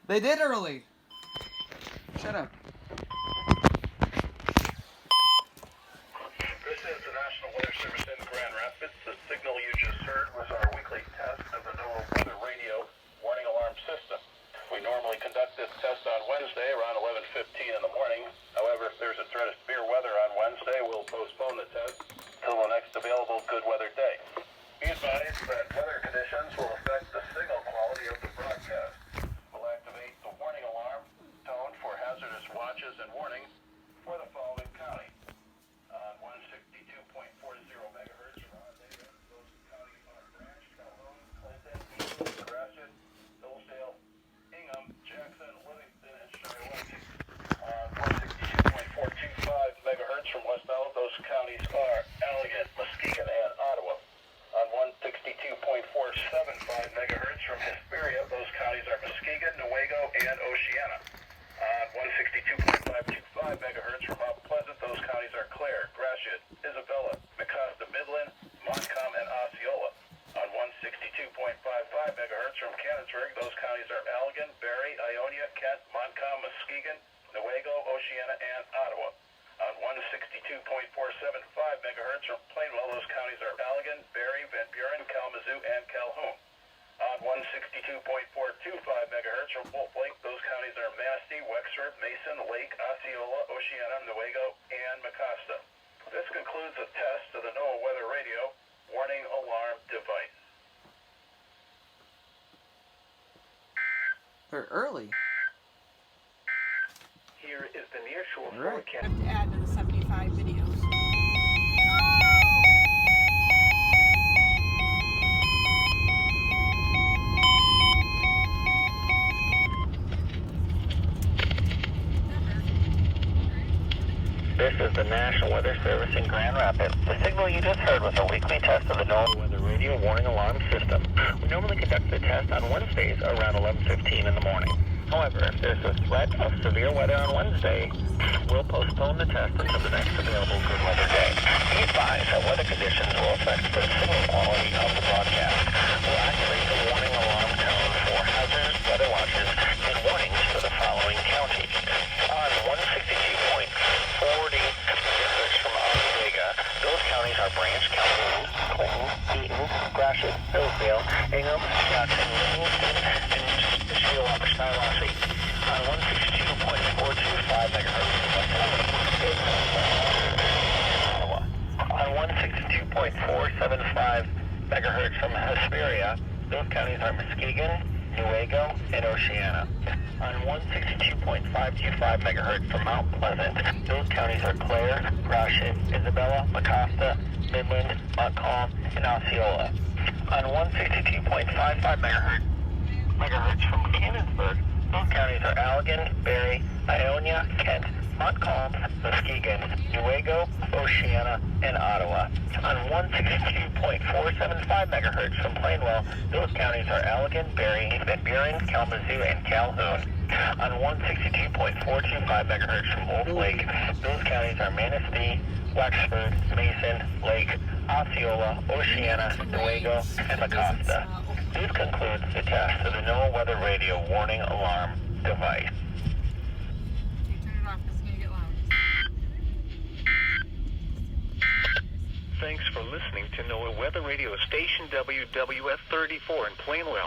They did early. Shut up. This is the National Weather Service in Grand Rapids. The signal you just heard was our weekly test of the NOAA Weather Radio warning alarm system. We normally conduct this test on Wednesday around 11:15 in the morning. However, if there's a threat of severe weather on Wednesday, we'll postpone the test till the next available good weather day. Be advised that weather conditions will affect the signal quality of the broadcast. We'll activate the warning alarm tone for hazardous watches and warnings for the following counties. On 162.40 megahertz from Ontario, those counties are Branch, Calhoun, Clinton, Eagle, Gratiot, Hillsdale, Ingham, Jackson, Livingston, and Shiawassee. On 162.425 megahertz from West Island, those counties are Allegan, Muskegon, and Ottawa. On 162.475 megahertz from Hesperia, those counties are Muskegon, Newaygo, and Oceana. On 162.525 megahertz from Mount Pleasant, those counties are Clare, Gratiot, Isabella, Mecosta, Midland, Montcalm, and Osceola. On 162.55 megahertz from Canonsburg, those counties are Allegan, Barrie, Ionia, Kent, Montcalm, Muskegon, Newaygo, Oceana, and Ottawa. On 162.475 megahertz from Plainwell, those counties are Allegan, Barrie, Van Buren, Kalamazoo, and Calhoun. On 162.425 megahertz from Wolf Lake, those counties are Manistee, Wexford, Mason, Lake, Osceola, Oceana, Newaygo, and Mecosta. This concludes the test of the NOAA Weather Radio warning alarm device. They're early. Here is the nearshore Right. forecast. I have to add to the 75 videos. This is the National Weather Service in Grand Rapids. The signal you just heard was a weekly test of the NOAA Weather Radio warning alarm system. We normally conduct the test on Wednesdays around 11:15 in the morning. However, if there's a threat of severe weather on Wednesday, we'll postpone the test until the next available good weather day. Be advised that weather conditions will affect the signal quality of the broadcast. We'll activate the warning alarm tone for hazardous weather watches and warnings for the following counties. On 162.40 megahertz from Oswego, those counties are Branch, Calhoun, Clinton, Eaton, Gratiot, Hillsdale, Ingham, Jackson, Livingston, and Shiawassee. On 162.425 megahertz from West Ottawa. On 162.475 megahertz from Hesperia, those counties are Muskegon, Newaygo, and Oceana. On 162.525 megahertz from Mount Pleasant, those counties are Clare, Gratiot, Isabella, Mecosta, Midland, Montcalm, and Osceola. On 162.55 megahertz from Canonsburg, those counties are Allegan, Barrie, Ionia, Kent, Montcalm, Muskegon, Newaygo, Oceana, and Ottawa. On 162.475 megahertz from Plainwell, those counties are Allegan, Barrie, Van Buren, Kalamazoo, and Calhoun. On 162.425 megahertz from Wolf Lake, those counties are Manistee, Wexford, Mason, Lake, Osceola, Oceana, Newaygo, and Mecosta. This concludes the test of the NOAA Weather Radio warning alarm device. Okay, turn it off. It's going to get loud. Thanks for listening to NOAA Weather Radio Station WWF 34 in Plainwell.